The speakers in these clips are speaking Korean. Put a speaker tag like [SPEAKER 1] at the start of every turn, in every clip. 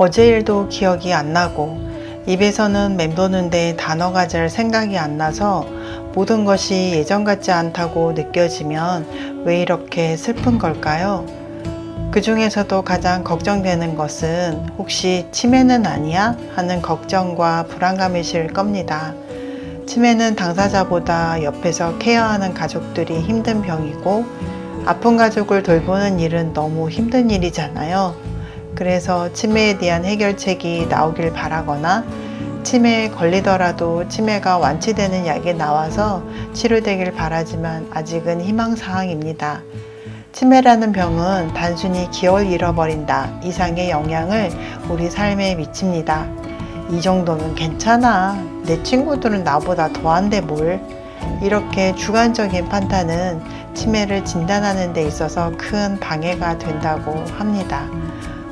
[SPEAKER 1] 어제 일도 기억이 안 나고 입에서는 맴도는데 단어가 잘 생각이 안 나서 모든 것이 예전 같지 않다고 느껴지면 왜 이렇게 슬픈 걸까요? 그 중에서도 가장 걱정되는 것은 혹시 치매는 아니야? 하는 걱정과 불안감이실 겁니다. 치매는 당사자보다 옆에서 케어하는 가족들이 힘든 병이고 아픈 가족을 돌보는 일은 너무 힘든 일이잖아요. 그래서 치매에 대한 해결책이 나오길 바라거나 치매에 걸리더라도 치매가 완치되는 약이 나와서 치료되길 바라지만 아직은 희망사항입니다. 치매라는 병은 단순히 기억을 잃어버린다 이상의 영향을 우리 삶에 미칩니다. 이 정도면 괜찮아. 내 친구들은 나보다 더한데 뭘. 이렇게 주관적인 판단은 치매를 진단하는 데 있어서 큰 방해가 된다고 합니다.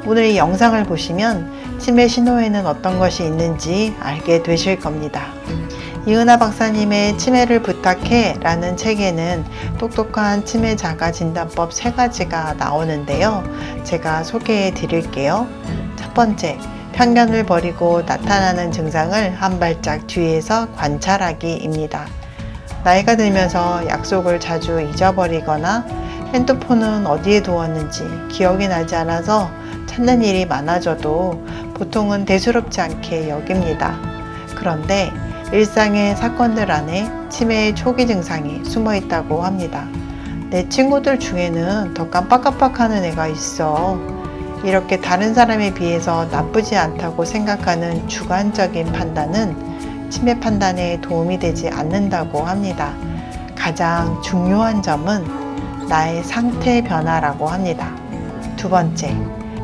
[SPEAKER 1] 오늘 이 영상을 보시면 치매 신호에는 어떤 것이 있는지 알게 되실 겁니다. 이은하 박사님의 치매를 부탁해 라는 책에는 똑똑한 치매 자가 진단법 3가지가 나오는데요. 제가 소개해 드릴게요. 첫 번째, 편견을 버리고 나타나는 증상을 한 발짝 뒤에서 관찰하기입니다. 나이가 들면서 약속을 자주 잊어버리거나 핸드폰은 어디에 두었는지 기억이 나지 않아서 찾는 일이 많아져도 보통은 대수롭지 않게 여깁니다. 그런데 일상의 사건들 안에 치매의 초기 증상이 숨어 있다고 합니다. 내 친구들 중에는 더 깜빡깜빡하는 애가 있어. 이렇게 다른 사람에 비해서 나쁘지 않다고 생각하는 주관적인 판단은 치매 판단에 도움이 되지 않는다고 합니다. 가장 중요한 점은 나의 상태 변화라고 합니다. 두 번째,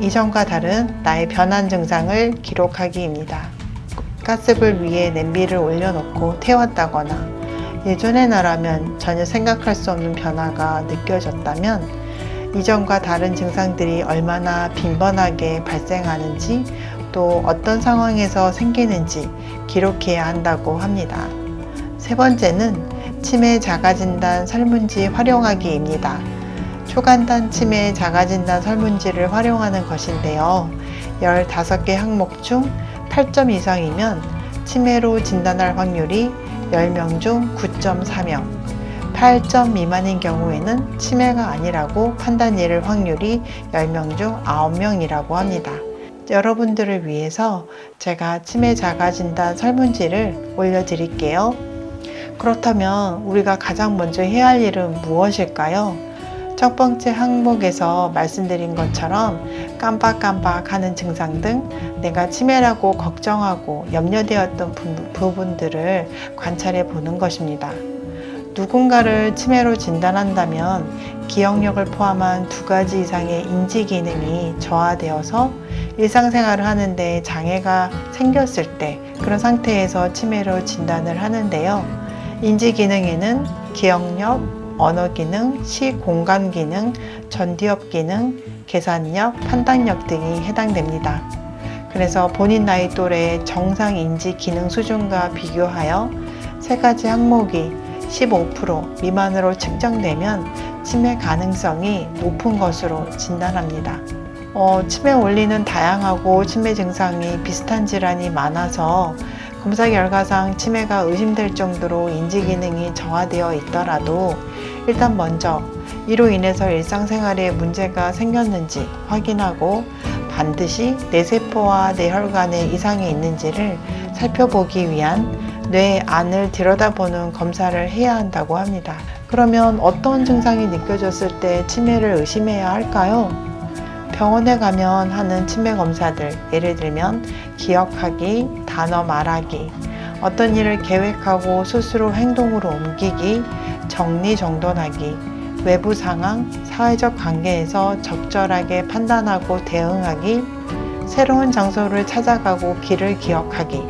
[SPEAKER 1] 이전과 다른 나의 변한 증상을 기록하기입니다. 가스불 위에 냄비를 올려놓고 태웠다거나 예전의 나라면 전혀 생각할 수 없는 변화가 느껴졌다면 이전과 다른 증상들이 얼마나 빈번하게 발생하는지 또 어떤 상황에서 생기는지 기록해야 한다고 합니다. 세 번째는 치매 자가진단 설문지 활용하기입니다. 초간단 치매 자가진단 설문지를 활용하는 것인데요. 15개 항목 중 8점 이상이면 치매로 진단할 확률이 10명 중 9.4명, 8점 미만인 경우에는 치매가 아니라고 판단될 확률이 10명 중 9명이라고 합니다. 여러분들을 위해서 제가 치매 자가진단 설문지를 올려드릴게요. 그렇다면 우리가 가장 먼저 해야 할 일은 무엇일까요? 첫 번째 항목에서 말씀드린 것처럼 깜빡깜빡 하는 증상 등 내가 치매라고 걱정하고 염려되었던 부분들을 관찰해 보는 것입니다. 누군가를 치매로 진단한다면 기억력을 포함한 2가지 이상의 인지 기능이 저하되어서 일상생활을 하는데 장애가 생겼을 때 그런 상태에서 치매로 진단을 하는데요. 인지 기능에는 기억력, 언어 기능, 시공간 기능, 전두엽 기능, 계산력, 판단력 등이 해당됩니다. 그래서 본인 나이 또래의 정상 인지 기능 수준과 비교하여 3가지 항목이 15% 미만으로 측정되면 치매 가능성이 높은 것으로 진단합니다. 치매 원리는 다양하고 치매 증상이 비슷한 질환이 많아서 검사 결과상 치매가 의심될 정도로 인지 기능이 저하되어 있더라도 일단 먼저 이로 인해서 일상생활에 문제가 생겼는지 확인하고 반드시 뇌세포와 뇌혈관에 이상이 있는지를 살펴보기 위한 뇌 안을 들여다보는 검사를 해야 한다고 합니다. 그러면 어떤 증상이 느껴졌을 때 치매를 의심해야 할까요? 병원에 가면 하는 치매 검사들, 예를 들면 기억하기, 단어 말하기, 어떤 일을 계획하고 스스로 행동으로 옮기기, 정리정돈하기, 외부 상황, 사회적 관계에서 적절하게 판단하고 대응하기, 새로운 장소를 찾아가고 길을 기억하기,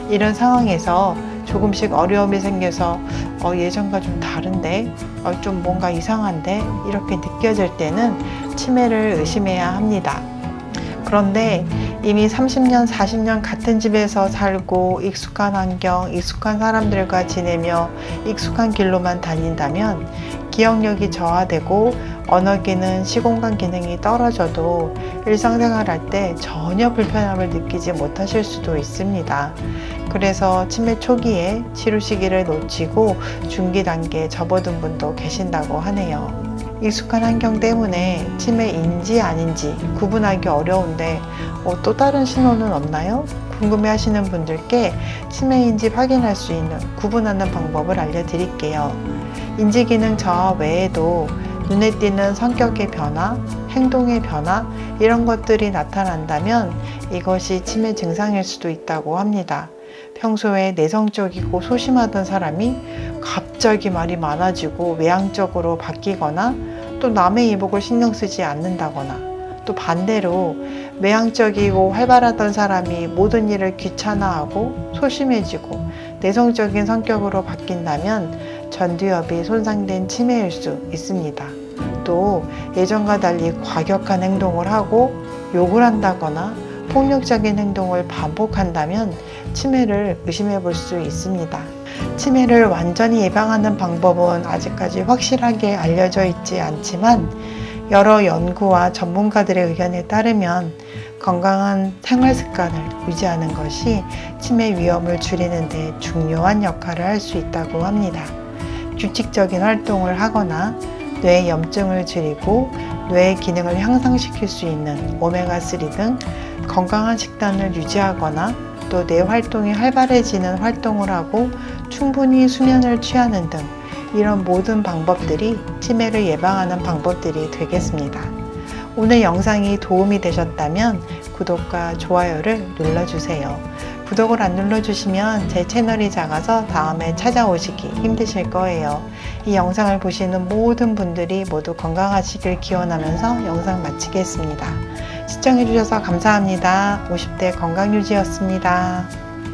[SPEAKER 1] 이런 상황에서 조금씩 어려움이 생겨서 예전과 좀 다른데, 좀 뭔가 이상한데 이렇게 느껴질 때는 치매를 의심해야 합니다. 그런데 이미 30년, 40년 같은 집에서 살고 익숙한 환경, 익숙한 사람들과 지내며 익숙한 길로만 다닌다면 기억력이 저하되고 언어기능, 시공간 기능이 떨어져도 일상생활할 때 전혀 불편함을 느끼지 못하실 수도 있습니다. 그래서 치매 초기에 치료 시기를 놓치고 중기 단계에 접어든 분도 계신다고 하네요. 익숙한 환경 때문에 치매인지 아닌지 구분하기 어려운데 또 다른 신호는 없나요? 궁금해 하시는 분들께 치매인지 확인할 수 있는 구분하는 방법을 알려드릴게요. 인지기능 저하 외에도 눈에 띄는 성격의 변화, 행동의 변화 이런 것들이 나타난다면 이것이 치매 증상일 수도 있다고 합니다. 평소에 내성적이고 소심하던 사람이 갑자기 말이 많아지고 외향적으로 바뀌거나 또 남의 이목을 신경 쓰지 않는다거나 또 반대로 외향적이고 활발하던 사람이 모든 일을 귀찮아하고 소심해지고 내성적인 성격으로 바뀐다면 전두엽이 손상된 치매일 수 있습니다. 또 예전과 달리 과격한 행동을 하고 욕을 한다거나 폭력적인 행동을 반복한다면 치매를 의심해 볼 수 있습니다. 치매를 완전히 예방하는 방법은 아직까지 확실하게 알려져 있지 않지만 여러 연구와 전문가들의 의견에 따르면 건강한 생활 습관을 유지하는 것이 치매 위험을 줄이는 데 중요한 역할을 할 수 있다고 합니다. 규칙적인 활동을 하거나 뇌의 염증을 줄이고 뇌의 기능을 향상시킬 수 있는 오메가3 등 건강한 식단을 유지하거나 또 뇌 활동이 활발해지는 활동을 하고 충분히 수면을 취하는 등 이런 모든 방법들이 치매를 예방하는 방법들이 되겠습니다. 오늘 영상이 도움이 되셨다면 구독과 좋아요를 눌러주세요. 구독을 안 눌러주시면 제 채널이 작아서 다음에 찾아오시기 힘드실 거예요. 이 영상을 보시는 모든 분들이 모두 건강하시길 기원하면서 영상 마치겠습니다. 시청해주셔서 감사합니다. 50대 건강유지였습니다.